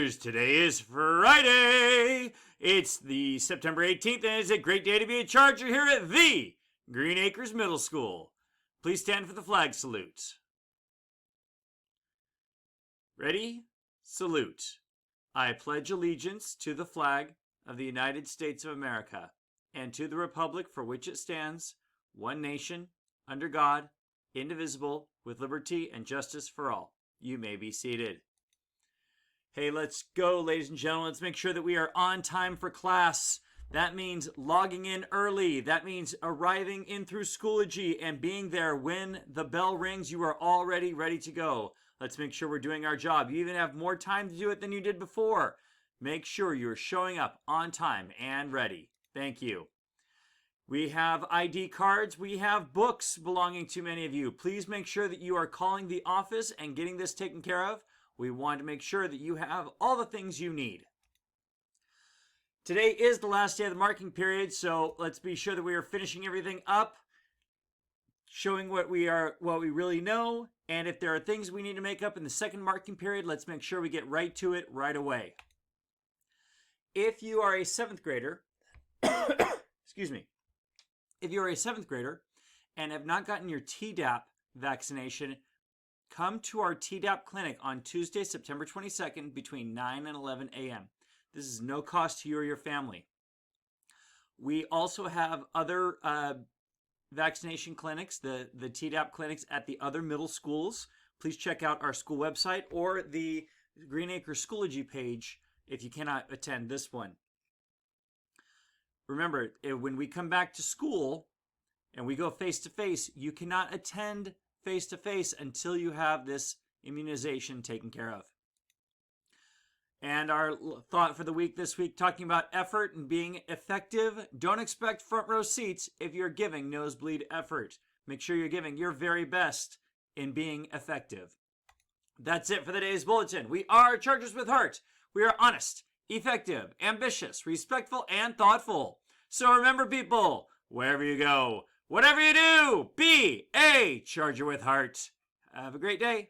Chargers, today is Friday. It's the September 18th, and it's a great day to be a Charger here at the Green Acres Middle School. Please stand for the flag salute. Ready? Salute. I pledge allegiance to the flag of the United States of America and to the republic for which it stands, one nation, under God, indivisible, with liberty and justice for all. You may be seated. Hey, let's go, ladies and gentlemen. Let's make sure that we are on time for class. That means logging in early. That means arriving in through Schoology and being there when the bell rings. You are already ready to go. Let's make sure we're doing our job. You even have more time to do it than you did before. Make sure you're showing up on time and ready. Thank you. We have ID cards. We have books belonging to many of you. Please make sure that you are calling the office and getting this taken care of. We want to make sure that you have all the things you need. Today is the last day of the marking period, so let's be sure that we are finishing everything up, showing what we really know, and if there are things we need to make up in the second marking period, let's make sure we get right to it right away. If you are a 7th grader, excuse me, if you are a 7th grader and have not gotten your Tdap vaccination, come to our Tdap clinic on Tuesday, September 22nd between 9 and 11 a.m. This is no cost to you or your family. We also have other vaccination clinics, the Tdap clinics at the other middle schools. Please check out our school website or the Green Acres Schoology page if you cannot attend this one. Remember, when we come back to school and we go face-to-face, you cannot attend face-to-face until you have this immunization taken care of. And our thought for the week this week, talking about effort and being effective. Don't expect front row seats if you're giving nosebleed effort. Make sure you're giving your very best in being effective. That's it for the day's bulletin. We are Chargers with Heart. We are honest, effective, ambitious, respectful, and thoughtful. So remember, people, wherever you go, whatever you do, be a Charger with Heart. Have a great day.